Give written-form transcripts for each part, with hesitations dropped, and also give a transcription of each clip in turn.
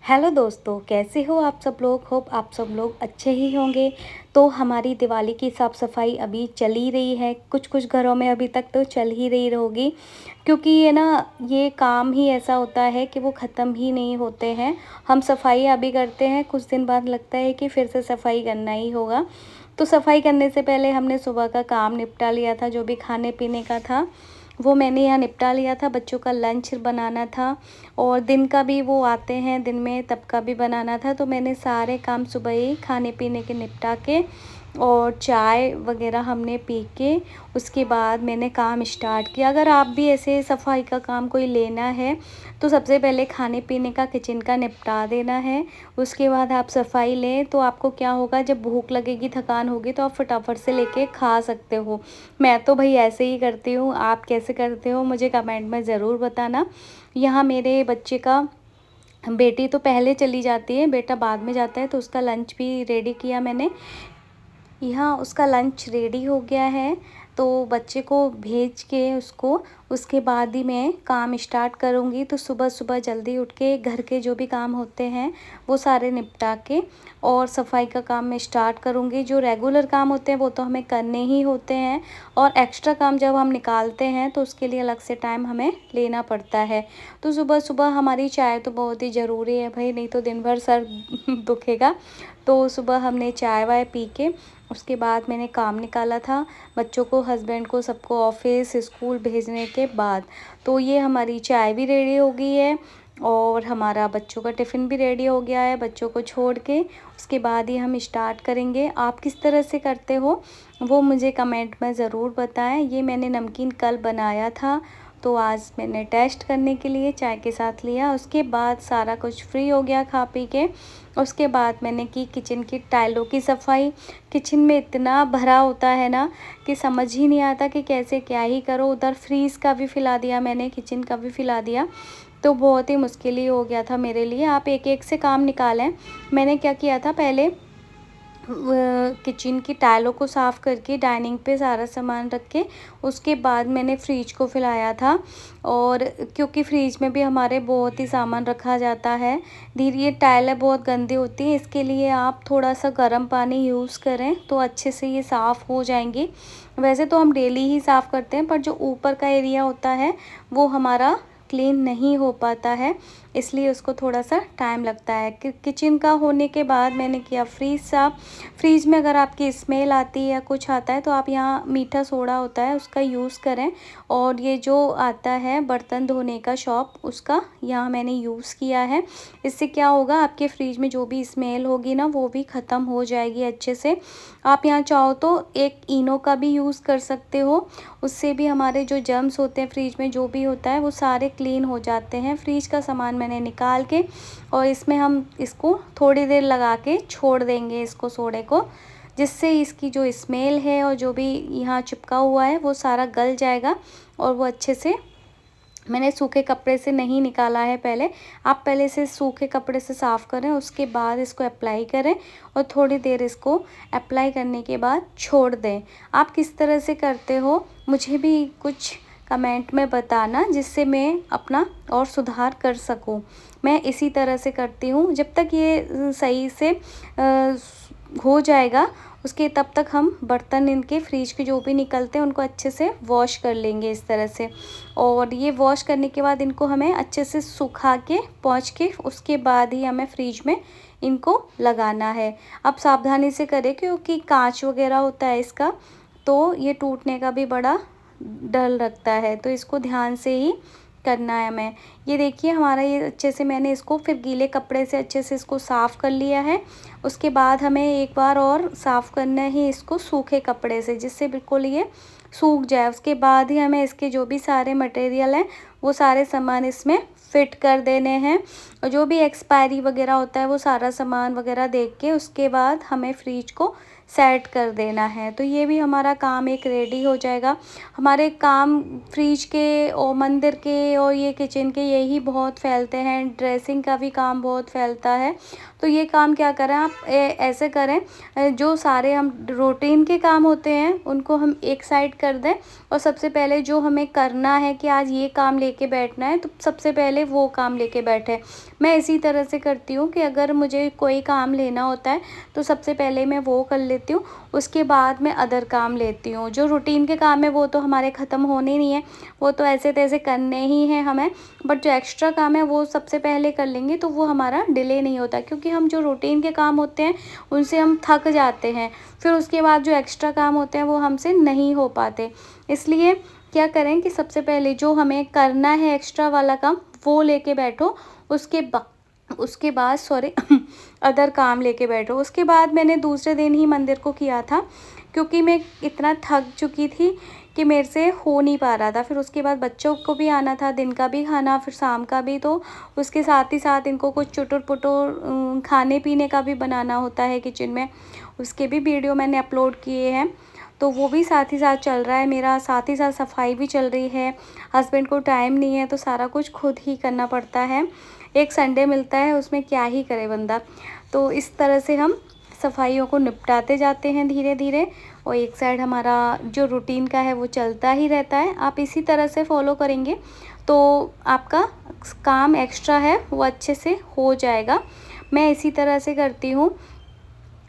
Hello दोस्तों, कैसे हो आप सब लोग। होप आप सब लोग अच्छे ही होंगे। तो हमारी दिवाली की साफ़ सफाई अभी चल ही रही है। कुछ कुछ घरों में अभी तक तो चल ही रही होगी, क्योंकि ये काम ही ऐसा होता है कि वो ख़त्म ही नहीं होते हैं। हम सफाई अभी करते हैं, कुछ दिन बाद लगता है कि फिर से सफाई करना ही होगा। तो सफाई करने से पहले हमने सुबह का काम निपटा लिया था, जो भी खाने पीने का था वो मैंने यहाँ निपटा लिया था। बच्चों का लंच बनाना था और दिन का भी वो आते हैं दिन में, तब का भी बनाना था। तो मैंने सारे काम सुबह ही खाने पीने के निपटा के और चाय वगैरह हमने पी के उसके बाद मैंने काम स्टार्ट किया। अगर आप भी ऐसे सफाई का काम कोई लेना है तो सबसे पहले खाने पीने का, किचन का निपटा देना है। उसके बाद आप सफाई लें तो आपको क्या होगा, जब भूख लगेगी, थकान होगी तो आप फटाफट से लेके खा सकते हो। मैं तो भाई ऐसे ही करती हूँ, आप कैसे करते हो मुझे कमेंट में ज़रूर बताना। यहाँ मेरे बच्चे का, बेटी तो पहले चली जाती है, बेटा बाद में जाता है, तो उसका लंच भी रेडी किया मैंने। यहाँ उसका लंच रेडी हो गया है, तो बच्चे को भेज के उसके बाद ही मैं काम स्टार्ट करूँगी। तो सुबह सुबह जल्दी उठ के घर के जो भी काम होते हैं वो सारे निपटा के और सफाई का काम मैं स्टार्ट करूँगी। जो रेगुलर काम होते हैं वो तो हमें करने ही होते हैं, और एक्स्ट्रा काम जब हम निकालते हैं तो उसके लिए अलग से टाइम हमें लेना पड़ता है। तो सुबह सुबह हमारी चाय तो बहुत ही ज़रूरी है भाई, नहीं तो दिन भर सर दुखेगा। तो सुबह हमने चाय वाय पी के उसके बाद मैंने काम निकाला था बच्चों को, हस्बैंड को, सबको ऑफिस स्कूल भेजने के बाद। तो ये हमारी चाय भी रेडी हो गई है और हमारा बच्चों का टिफ़िन भी रेडी हो गया है। बच्चों को छोड़ के उसके बाद ही हम स्टार्ट करेंगे। आप किस तरह से करते हो वो मुझे कमेंट में ज़रूर बताएं। ये मैंने नमकीन कल बनाया था, तो आज मैंने टेस्ट करने के लिए चाय के साथ लिया। उसके बाद सारा कुछ फ्री हो गया खा पी के। उसके बाद मैंने की किचन की टाइलों की सफाई। किचन में इतना भरा होता है ना कि समझ ही नहीं आता कि कैसे क्या ही करो। उधर फ्रीज़ का भी फैला दिया मैंने, किचन का भी फैला दिया, तो बहुत ही मुश्किल ही हो गया था मेरे लिए। आप एक एक से काम निकालें। मैंने क्या किया था, पहले किचन की टाइलों को साफ़ करके डाइनिंग पे सारा सामान रख के उसके बाद मैंने फ्रिज को फैलाया था। और क्योंकि फ्रिज में भी हमारे बहुत ही सामान रखा जाता है। धीरे ये टाइलें बहुत गंदी होती हैं, इसके लिए आप थोड़ा सा गर्म पानी यूज़ करें तो अच्छे से ये साफ़ हो जाएंगी। वैसे तो हम डेली ही साफ़ करते हैं, पर जो ऊपर का एरिया होता है वो हमारा क्लीन नहीं हो पाता है, इसलिए उसको थोड़ा सा टाइम लगता है। किचन का होने के बाद मैंने किया फ्रीज साफ। फ्रीज में अगर आपकी स्मेल आती है या कुछ आता है तो आप यहाँ मीठा सोडा होता है उसका यूज़ करें। और ये जो आता है बर्तन धोने का शॉप, उसका यहाँ मैंने यूज़ किया है। इससे क्या होगा, आपके फ्रिज में जो भी स्मेल होगी ना वो भी ख़त्म हो जाएगी अच्छे से। आप यहाँ चाहो तो एक इनो का भी यूज़ कर सकते हो, उससे भी हमारे जो जर्म्स होते हैं फ्रिज में जो भी होता है वो सारे क्लीन हो जाते हैं। फ्रिज का सामान मैंने निकाल के और इसमें हम इसको थोड़ी देर लगा के छोड़ देंगे, इसको सोडे को, जिससे इसकी जो स्मेल है और जो भी यहाँ चिपका हुआ है वो सारा गल जाएगा और वो अच्छे से। मैंने सूखे कपड़े से नहीं निकाला है पहले, आप पहले से सूखे कपड़े से साफ़ करें, उसके बाद इसको अप्लाई करें और थोड़ी देर इसको अप्लाई करने के बाद छोड़ दें। आप किस तरह से करते हो मुझे भी कुछ कमेंट में बताना, जिससे मैं अपना और सुधार कर सकूं। मैं इसी तरह से करती हूँ। जब तक ये सही से हो जाएगा उसके तब तक हम बर्तन इनके फ्रिज के जो भी निकलते हैं उनको अच्छे से वॉश कर लेंगे इस तरह से। और ये वॉश करने के बाद इनको हमें अच्छे से सुखा के पोंछ के उसके बाद ही हमें फ्रिज में इनको लगाना है। अब सावधानी से करें क्योंकि कांच वगैरह होता है इसका, तो ये टूटने का भी बड़ा डर लगता है, तो इसको ध्यान से ही करना है हमें। ये देखिए हमारा ये अच्छे से, मैंने इसको फिर गीले कपड़े से अच्छे से इसको साफ़ कर लिया है। उसके बाद हमें एक बार और साफ़ करना है इसको सूखे कपड़े से, जिससे बिल्कुल ये सूख जाए। उसके बाद ही हमें इसके जो भी सारे मटेरियल हैं वो सारे सामान इसमें फ़िट कर देने हैं। और जो भी एक्सपायरी वगैरह होता है वो सारा सामान वगैरह देख के उसके बाद हमें फ्रिज को सेट कर देना है। तो ये भी हमारा काम एक रेडी हो जाएगा। हमारे काम फ्रिज के और मंदिर के और ये किचन के यही बहुत फैलते हैं, ड्रेसिंग का भी काम बहुत फैलता है। तो ये काम क्या करें आप, ऐसे करें, जो सारे हम रूटीन के काम होते हैं उनको हम एक साइड कर दें, और सबसे पहले जो हमें करना है कि आज ये काम लेके बैठना है, तो सबसे पहले वो काम लेके बैठे। मैं इसी तरह से करती हूँ कि अगर मुझे कोई काम लेना होता है तो सबसे पहले मैं वो कर लेती हूँ, उसके बाद मैं अदर काम लेती हूँ। जो रूटीन के काम है वो तो हमारे ख़त्म होने नहीं है, वो तो ऐसे तैसे करने ही हैं हमें, बट जो एक्स्ट्रा काम है वो सबसे पहले कर लेंगे तो वो हमारा डिले नहीं होता। क्योंकि हम जो रूटीन के काम होते हैं उनसे हम थक जाते हैं, फिर उसके बाद जो एक्स्ट्रा काम होते हैं वो हमसे नहीं हो पाते। इसलिए क्या करें कि सबसे पहले जो हमें करना है एक्स्ट्रा वाला काम वो लेके बैठो, उसके बाद सॉरी अदर काम लेके बैठो। उसके बाद मैंने दूसरे दिन ही मंदिर को किया था, क्योंकि मैं इतना थक चुकी थी कि मेरे से हो नहीं पा रहा था। फिर उसके बाद बच्चों को भी आना था, दिन का भी खाना फिर शाम का भी, तो उसके साथ ही साथ इनको कुछ चुटुर पुटुर खाने पीने का भी बनाना होता है किचन में। उसके भी वीडियो मैंने अपलोड किए हैं, तो वो भी साथ ही साथ चल रहा है मेरा, साथ ही साथ सफाई भी चल रही है। हस्बैंड को टाइम नहीं है तो सारा कुछ खुद ही करना पड़ता है। एक संडे मिलता है, उसमें क्या ही करे बंदा। तो इस तरह से हम सफाइयों को निपटाते जाते हैं धीरे धीरे, और एक साइड हमारा जो रूटीन का है वो चलता ही रहता है। आप इसी तरह से फॉलो करेंगे तो आपका काम एक्स्ट्रा है वो अच्छे से हो जाएगा। मैं इसी तरह से करती हूँ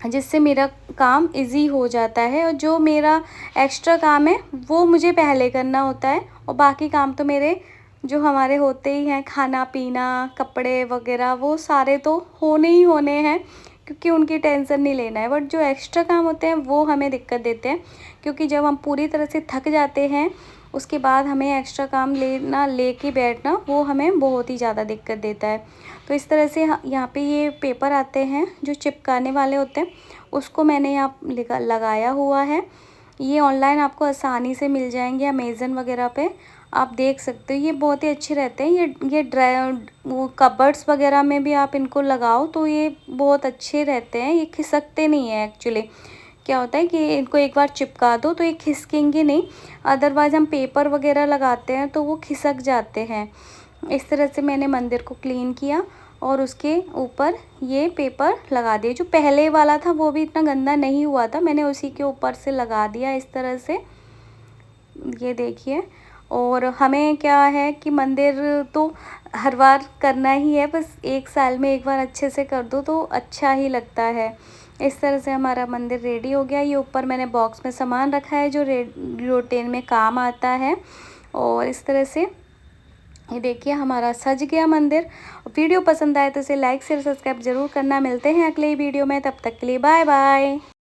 जिससे मेरा काम इजी हो जाता है, और जो मेरा एक्स्ट्रा काम है वो मुझे पहले करना होता है, और बाकी काम तो मेरे जो हमारे होते ही हैं, खाना पीना कपड़े वगैरह वो सारे तो होने ही होने हैं, क्योंकि उनकी टेंशन नहीं लेना है। बट जो एक्स्ट्रा काम होते हैं वो हमें दिक्कत देते हैं, क्योंकि जब हम पूरी तरह से थक जाते हैं उसके बाद हमें एक्स्ट्रा काम लेके बैठना वो हमें बहुत ही ज़्यादा दिक्कत देता है। तो इस तरह से यहाँ पे ये पेपर आते हैं जो चिपकाने वाले होते हैं, उसको मैंने यहाँ लगाया हुआ है। ये ऑनलाइन आपको आसानी से मिल जाएंगे, अमेज़न वगैरह पे आप देख सकते हो। ये बहुत ही अच्छे रहते हैं। ये वो कबर्ड्स वगैरह में भी आप इनको लगाओ तो ये बहुत अच्छे रहते हैं, ये खिसकते नहीं है एक्चुअली। क्या होता है कि इनको एक बार चिपका दो तो ये खिसकेंगे नहीं, अदरवाइज़ हम पेपर वगैरह लगाते हैं तो वो खिसक जाते हैं। इस तरह से मैंने मंदिर को क्लीन किया और उसके ऊपर ये पेपर लगा दिए। जो पहले वाला था वो भी इतना गंदा नहीं हुआ था, मैंने उसी के ऊपर से लगा दिया इस तरह से, ये देखिए। और हमें क्या है कि मंदिर तो हर बार करना ही है, बस एक साल में एक बार अच्छे से कर दो तो अच्छा ही लगता है। इस तरह से हमारा मंदिर रेडी हो गया। ये ऊपर मैंने बॉक्स में सामान रखा है जो रूटीन में काम आता है, और इस तरह से ये देखिए हमारा सज गया मंदिर। वीडियो पसंद आए तो इसे लाइक शेयर सब्सक्राइब ज़रूर करना। मिलते हैं अगले वीडियो में, तब तक के लिए बाय बाय।